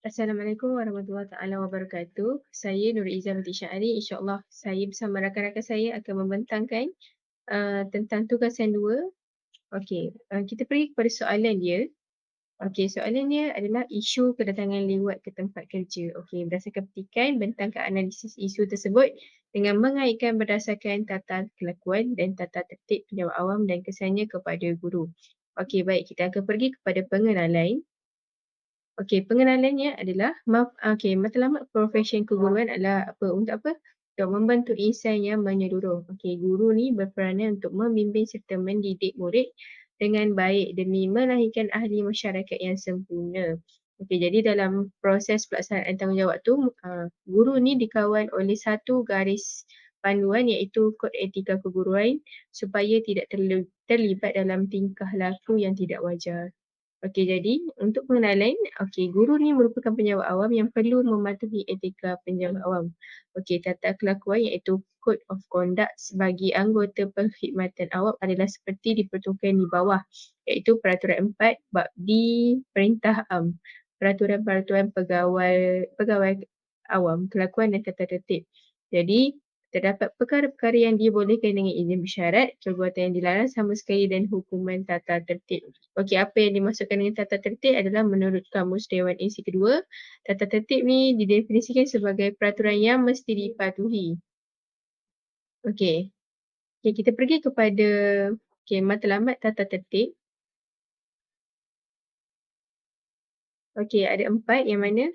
Assalamualaikum warahmatullahi taala wabarakatuh. Saya Nur Izzah binti Syahari. InsyaAllah saya bersama rakan-rakan saya akan membentangkan tentang tugasan 2. Okey, kita pergi kepada soalan dia. Okey, soalannya adalah isu kedatangan lewat ke tempat kerja. Okey, berdasarkan petikan, bentangkan analisis isu tersebut dengan mengaitkan berdasarkan tata kelakuan dan tata tertib penjawat awam dan kesannya kepada guru. Okey, baik, kita akan pergi kepada pengenalan. Okey, pengenalannya adalah matlamat profesi keguruan adalah apa? Untuk apa? Untuk membantu insan yang menyeluruh. Okey, guru ni berperanan untuk membimbing serta mendidik murid dengan baik demi melahirkan ahli masyarakat yang sempurna. Okey, jadi dalam proses pelaksanaan tanggungjawab tu, guru ni dikawal oleh satu garis panduan iaitu kod etika keguruan supaya tidak terlibat dalam tingkah laku yang tidak wajar. Okey, jadi untuk pengenalan, guru ni merupakan penjawat awam yang perlu mematuhi etika penjawat awam. Okey, tata kelakuan iaitu Code of Conduct bagi anggota perkhidmatan awam adalah seperti dipertukarkan di bawah, iaitu Peraturan 4 Bab D Perintah Am, Peraturan-peraturan pegawai awam, kelakuan dan tata tertib. Jadi, terdapat perkara-perkara yang dibolehkan dengan izin bersyarat, perbuatan yang dilarang sama sekali dan hukuman tata tertib. Okey, apa yang dimaksudkan dengan tata tertib adalah menurut Kamus Dewan AC kedua, tata tertib ni didefinisikan sebagai peraturan yang mesti dipatuhi. Okey. Okey, kita pergi kepada matlamat tata tertib. Okey, ada 4 yang mana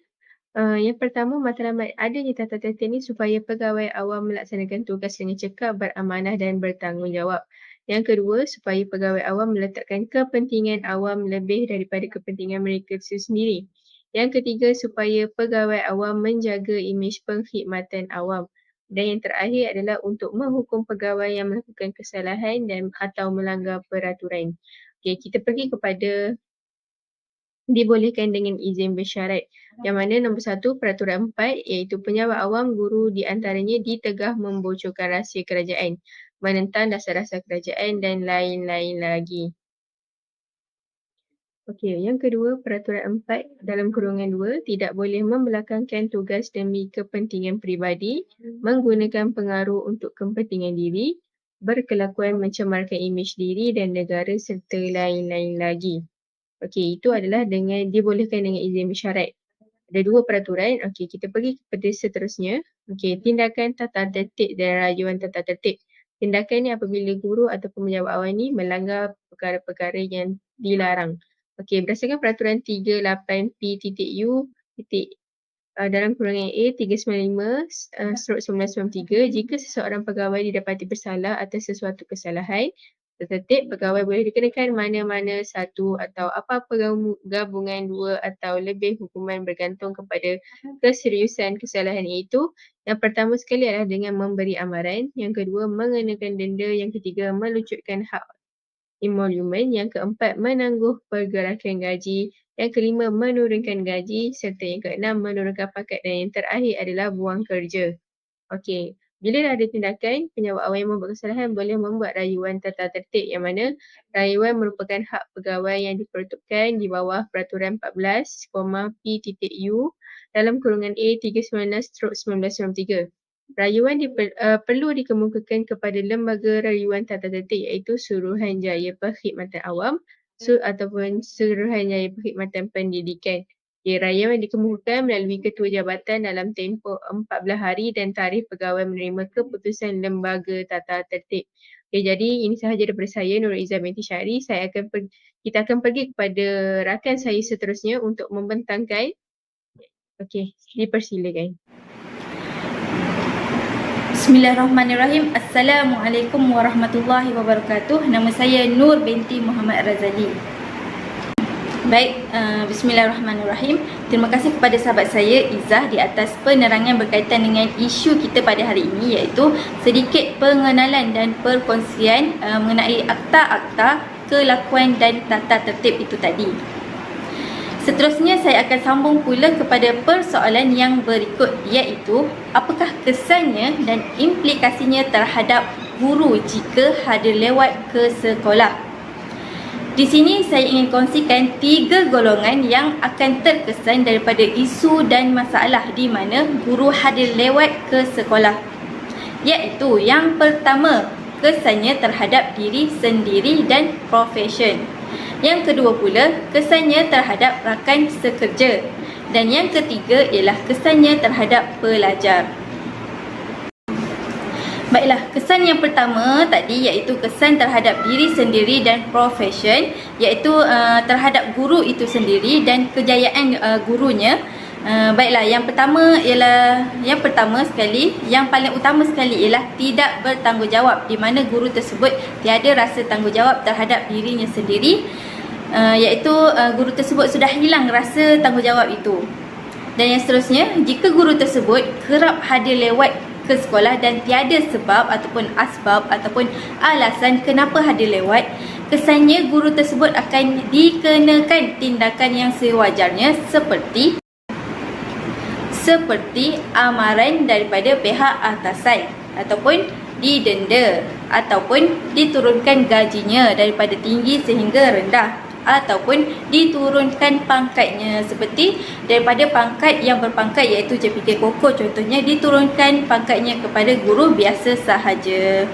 yang pertama, matlamat adanya tata tertib ni supaya pegawai awam melaksanakan tugas dengan cekap, beramanah dan bertanggungjawab. Yang kedua, supaya pegawai awam meletakkan kepentingan awam lebih daripada kepentingan mereka sendiri. Yang ketiga, supaya pegawai awam menjaga imej perkhidmatan awam. Dan yang terakhir adalah untuk menghukum pegawai yang melakukan kesalahan dan atau melanggar peraturan. Okey, kita pergi kepada dibolehkan dengan izin bersyarat. Yang mana nombor 1, Peraturan 4 iaitu penjawat awam guru di antaranya ditegah membocorkan rahsia kerajaan, menentang dasar-dasar kerajaan dan lain-lain lagi. Okey, yang kedua, Peraturan 4 dalam kurungan 2 tidak boleh membelakangkan tugas demi kepentingan peribadi, menggunakan pengaruh untuk kepentingan diri, berkelakuan mencemarkan imej diri dan negara serta lain-lain lagi. Okey, itu adalah dibolehkan dengan izin bersyarat. Ada 2 peraturan. Okey, kita pergi kepada seterusnya. Okey, tindakan tata tertib dan rayuan tata tertib. Tindakan ni apabila guru ataupun penjawat awam ni melanggar perkara-perkara yang dilarang. Okey, berdasarkan peraturan 38P.U. Dalam kurungan A 395/1993, jika seseorang pegawai didapati bersalah atas sesuatu kesalahan tertertib, pegawai boleh dikenakan mana-mana satu atau apa-apa gabungan 2 atau lebih hukuman bergantung kepada keseriusan kesalahan itu. Yang pertama sekali adalah dengan memberi amaran, yang kedua mengenakan denda, yang ketiga melucutkan hak emolumen, yang keempat menangguh pergerakan gaji, yang kelima menurunkan gaji serta yang keenam menurunkan pangkat dan yang terakhir adalah buang kerja. Okey, bila dah ada tindakan, penjawat awam yang membuat kesalahan boleh membuat rayuan tata tertib yang mana rayuan merupakan hak pegawai yang diperuntukkan di bawah Peraturan 14, P.U. dalam kurungan A 319/1993. Rayuan perlu dikemukakan kepada lembaga rayuan tata tertib iaitu Suruhanjaya Perkhidmatan Awam ataupun Suruhanjaya Perkhidmatan Pendidikan. Rayuan dikemukakan melalui ketua jabatan dalam tempoh 14 hari dan tarikh pegawai menerima keputusan lembaga tata tertib. Okay, jadi ini sahaja daripada saya, Nur Izzah binti Syahari. Kita akan pergi kepada rakan saya seterusnya untuk membentangkan. Okey, dipersilakan. Bismillahirrahmanirrahim. Assalamualaikum warahmatullahi wabarakatuh. Nama saya Nur binti Muhammad Razali. Baik, bismillahirrahmanirrahim. Terima kasih kepada sahabat saya Izzah di atas penerangan berkaitan dengan isu kita pada hari ini, iaitu sedikit pengenalan dan perkongsian mengenai akta-akta kelakuan dan tata tertib itu tadi. Seterusnya saya akan sambung pula kepada persoalan yang berikut, iaitu apakah kesannya dan implikasinya terhadap guru jika hadir lewat ke sekolah. Di sini saya ingin kongsikan 3 golongan yang akan terkesan daripada isu dan masalah di mana guru hadir lewat ke sekolah. Iaitu yang pertama, kesannya terhadap diri sendiri dan profesion. Yang kedua pula, kesannya terhadap rakan sekerja. Dan yang ketiga ialah kesannya terhadap pelajar. Baiklah, kesan yang pertama tadi iaitu kesan terhadap diri sendiri dan profesion, iaitu terhadap guru itu sendiri dan kejayaan gurunya. Baiklah, yang pertama sekali, yang paling utama sekali ialah tidak bertanggungjawab, di mana guru tersebut tiada rasa tanggungjawab terhadap dirinya sendiri, iaitu guru tersebut sudah hilang rasa tanggungjawab itu. Dan yang seterusnya, jika guru tersebut kerap hadir lewat ke sekolah dan tiada sebab ataupun asbab ataupun alasan kenapa hadir lewat, kesannya guru tersebut akan dikenakan tindakan yang sewajarnya seperti amaran daripada pihak atasan, ataupun didenda, ataupun diturunkan gajinya daripada tinggi sehingga rendah, ataupun diturunkan pangkatnya, seperti daripada pangkat yang berpangkat iaitu JPK Koko contohnya, diturunkan pangkatnya kepada guru biasa sahaja.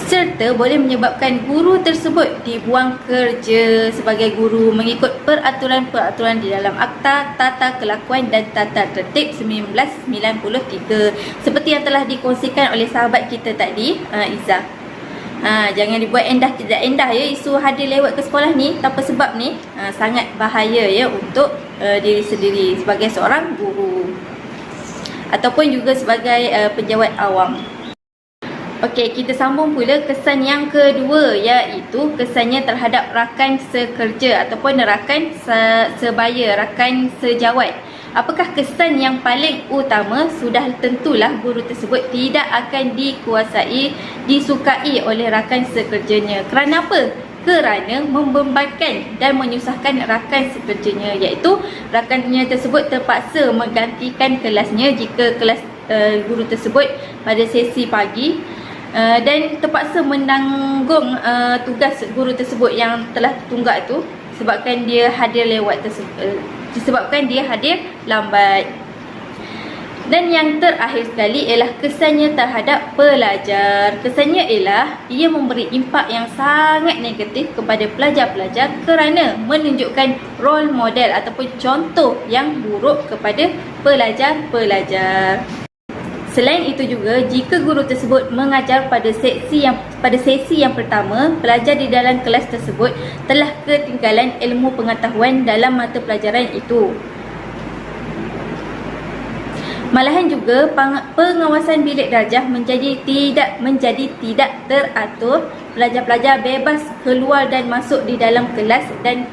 Serta boleh menyebabkan guru tersebut dibuang kerja sebagai guru mengikut peraturan-peraturan di dalam Akta Tata Kelakuan dan Tata Tertib 1993, seperti yang telah dikongsikan oleh sahabat kita tadi, Izzah. Jangan dibuat endah tidak endah ya, isu hadir lewat ke sekolah ni tanpa sebab ni sangat bahaya ya untuk diri sendiri sebagai seorang guru ataupun juga sebagai pejabat awam. Okey, kita sambung pula kesan yang kedua, iaitu kesannya terhadap rakan sekerja ataupun rakan sebaya, rakan sejawat. Apakah kesan yang paling utama? Sudah tentulah guru tersebut tidak akan disukai oleh rakan sekerjanya. Kerana apa? Kerana membebankan dan menyusahkan rakan sekerjanya, iaitu rakannya tersebut terpaksa menggantikan kelasnya jika kelas guru tersebut pada sesi pagi, dan terpaksa menanggung tugas guru tersebut yang telah tertunggak tu sebabkan dia hadir disebabkan dia hadir lambat. Dan yang terakhir sekali ialah kesannya terhadap pelajar. Kesannya ialah ia memberi impak yang sangat negatif kepada pelajar-pelajar kerana menunjukkan role model ataupun contoh yang buruk kepada pelajar-pelajar. Selain itu juga, jika guru tersebut mengajar pada sesi yang pertama, pelajar di dalam kelas tersebut telah ketinggalan ilmu pengetahuan dalam mata pelajaran itu. Malahan juga pengawasan bilik darjah menjadi tidak teratur. Pelajar-pelajar bebas keluar dan masuk di dalam kelas dan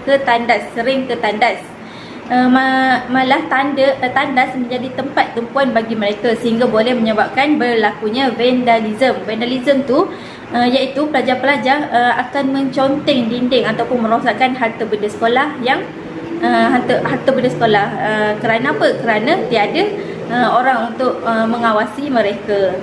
sering ketandas. Malah tandas menjadi tempat tumpuan bagi mereka sehingga boleh menyebabkan berlakunya vandalism. Vandalism tu iaitu pelajar-pelajar akan menconteng dinding ataupun merosakkan harta benda sekolah harta benda sekolah. Kerana apa? Kerana tiada orang untuk mengawasi mereka.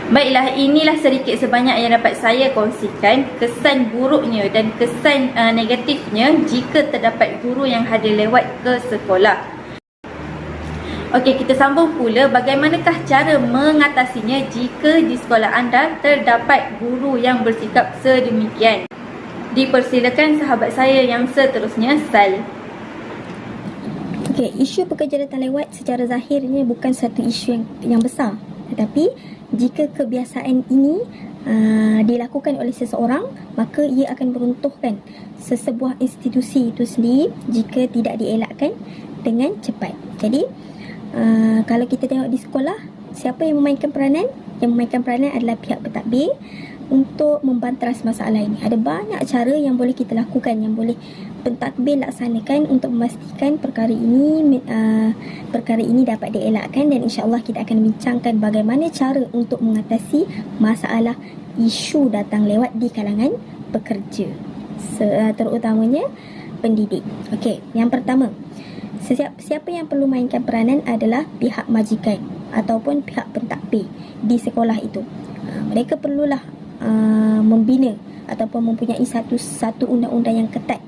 Baiklah, inilah sedikit sebanyak yang dapat saya kongsikan kesan buruknya dan kesan negatifnya jika terdapat guru yang hadir lewat ke sekolah. Okey, kita sambung pula bagaimanakah cara mengatasinya jika di sekolah anda terdapat guru yang bersikap sedemikian. Dipersilakan sahabat saya yang seterusnya, Sal. Okey, isu pekerja datang lewat secara zahirnya bukan satu isu yang besar. Tetapi jika kebiasaan ini dilakukan oleh seseorang, maka ia akan meruntuhkan sesebuah institusi itu sendiri jika tidak dielakkan dengan cepat. Jadi kalau kita tengok di sekolah, siapa yang memainkan peranan? Yang memainkan peranan adalah pihak pentadbir untuk membantras masalah ini. Ada banyak cara yang boleh kita lakukan, yang boleh pentadbir laksanakan untuk memastikan perkara ini dapat dielakkan, dan insya-Allah kita akan bincangkan bagaimana cara untuk mengatasi masalah isu datang lewat di kalangan pekerja, terutamanya pendidik. Okey, yang pertama, siapa yang perlu mainkan peranan adalah pihak majikan ataupun pihak pentadbir di sekolah itu. Mereka perlulah membina ataupun mempunyai satu undang-undang yang ketat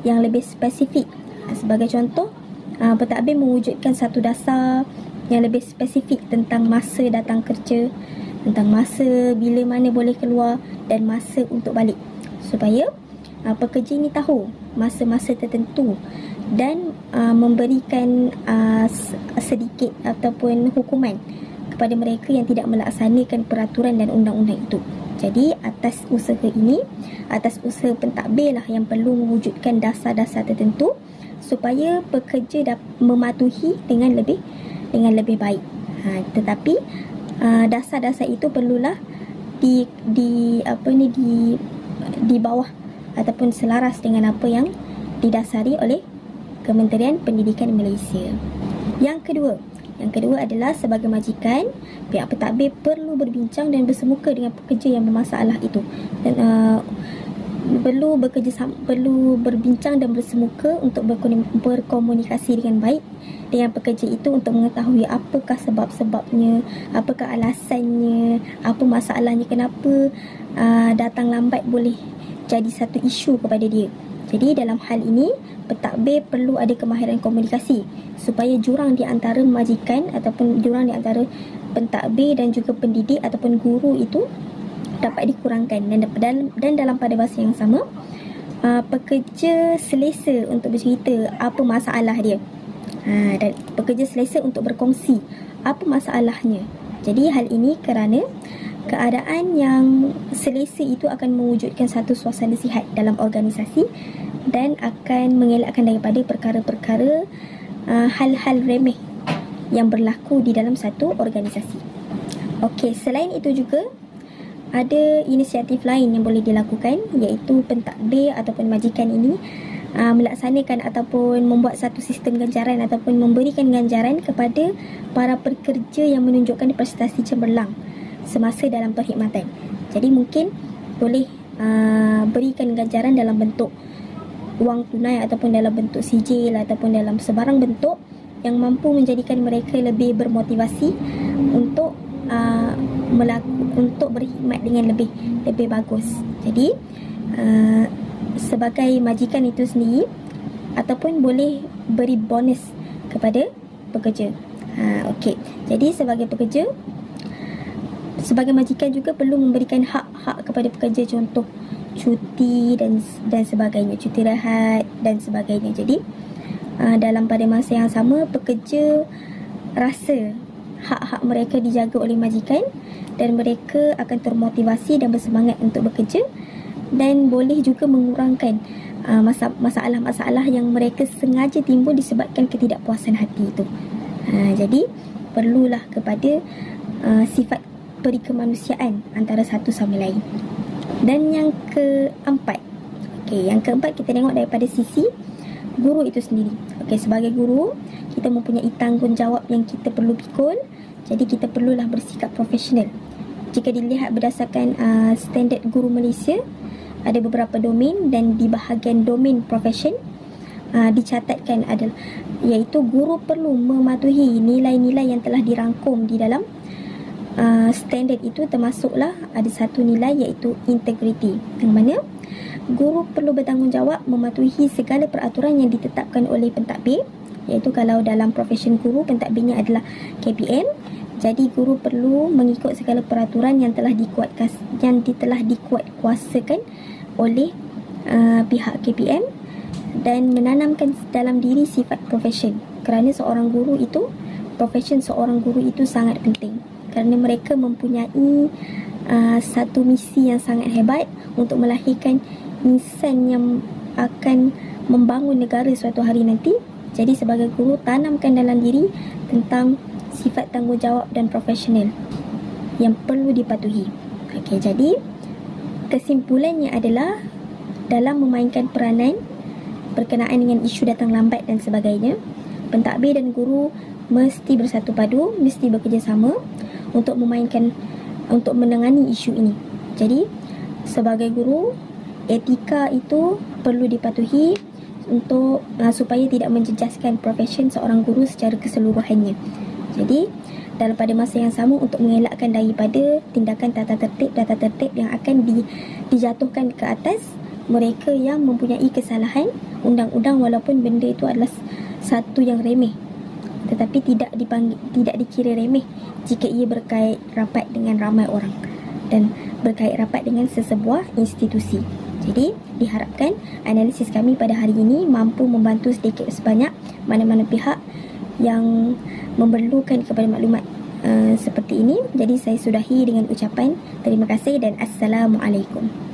yang lebih spesifik. Sebagai contoh, pentadbir mewujudkan satu dasar yang lebih spesifik tentang masa datang kerja, tentang masa bila mana boleh keluar dan masa untuk balik, supaya pekerja ini tahu masa-masa tertentu dan memberikan sedikit ataupun hukuman kepada mereka yang tidak melaksanakan peraturan dan undang-undang itu. Jadi atas usaha ini, atas usaha pentadbir lah yang perlu mewujudkan dasar-dasar tertentu supaya pekerja mematuhi dengan lebih baik. Tetapi dasar-dasar itu perlulah di bawah ataupun selaras dengan apa yang didasari oleh Kementerian Pendidikan Malaysia. Yang kedua adalah sebagai majikan, pihak pentadbir perlu berbincang dan bersemuka dengan pekerja yang bermasalah itu, dan perlu berbincang dan bersemuka untuk berkomunikasi dengan baik dengan pekerja itu untuk mengetahui apakah sebab-sebabnya, apakah alasannya, apa masalahnya, kenapa datang lambat boleh jadi satu isu kepada dia. Jadi dalam hal ini, pentadbir perlu ada kemahiran komunikasi supaya jurang di antara majikan ataupun jurang di antara pentadbir dan juga pendidik ataupun guru itu dapat dikurangkan, dan dalam pada masa yang sama pekerja selesa untuk bercerita apa masalah dia, dan pekerja selesa untuk berkongsi apa masalahnya. Jadi hal ini kerana keadaan yang selesa itu akan mewujudkan satu suasana sihat dalam organisasi dan akan mengelakkan daripada perkara-perkara hal-hal remeh yang berlaku di dalam satu organisasi. Okey, selain itu juga ada inisiatif lain yang boleh dilakukan, iaitu pentadbir ataupun majikan ini melaksanakan ataupun membuat satu sistem ganjaran ataupun memberikan ganjaran kepada para pekerja yang menunjukkan prestasi cemerlang semasa dalam perkhidmatan. Jadi mungkin boleh berikan ganjaran dalam bentuk wang tunai ataupun dalam bentuk sijil ataupun dalam sebarang bentuk yang mampu menjadikan mereka lebih bermotivasi untuk untuk berkhidmat dengan lebih bagus. Jadi sebagai majikan itu sendiri ataupun boleh beri bonus kepada pekerja. Okey. Jadi sebagai pekerja, sebagai majikan juga perlu memberikan hak-hak kepada pekerja, contoh cuti dan sebagainya, cuti rehat dan sebagainya. Jadi dalam pada masa yang sama, pekerja rasa hak-hak mereka dijaga oleh majikan dan mereka akan termotivasi dan bersemangat untuk bekerja, dan boleh juga mengurangkan masalah-masalah yang mereka sengaja timbul disebabkan ketidakpuasan hati itu. Jadi perlulah kepada sifat perikemanusiaan antara satu sama lain. Dan yang keempat, yang keempat kita tengok daripada sisi guru itu sendiri. Sebagai guru, kita mempunyai tanggungjawab yang kita perlu pikul. Jadi kita perlulah bersikap profesional. Jika dilihat berdasarkan standard guru Malaysia, ada beberapa domain, dan di bahagian domain profession dicatatkan adalah, iaitu guru perlu mematuhi nilai-nilai yang telah dirangkum di dalam standard itu. Termasuklah ada satu nilai iaitu integriti, yang mana guru perlu bertanggungjawab mematuhi segala peraturan yang ditetapkan oleh pentadbir, iaitu kalau dalam profession guru, pentadbirnya adalah KPM. Jadi guru perlu mengikut segala peraturan yang telah dikuatkuasakan oleh pihak KPM dan menanamkan dalam diri sifat profession, kerana profession seorang guru itu sangat penting, kerana mereka mempunyai satu misi yang sangat hebat untuk melahirkan insan yang akan membangun negara suatu hari nanti. Jadi sebagai guru, tanamkan dalam diri tentang sifat tanggungjawab dan profesional yang perlu dipatuhi. Jadi kesimpulannya adalah, dalam memainkan peranan berkenaan dengan isu datang lambat dan sebagainya, pentadbir dan guru mesti bersatu padu, mesti bekerjasama untuk menangani isu ini. Jadi sebagai guru, etika itu perlu dipatuhi supaya tidak menjejaskan profesion seorang guru secara keseluruhannya. Jadi dalam pada masa yang sama untuk mengelakkan daripada tindakan tata tertib yang akan dijatuhkan ke atas mereka yang mempunyai kesalahan undang-undang, walaupun benda itu adalah satu yang remeh, tetapi tidak dikira remeh jika ia berkait rapat dengan ramai orang dan berkait rapat dengan sesebuah institusi. Jadi diharapkan analisis kami pada hari ini mampu membantu sedikit sebanyak mana-mana pihak yang memerlukan kepada maklumat seperti ini. Jadi saya sudahi dengan ucapan terima kasih dan Assalamualaikum.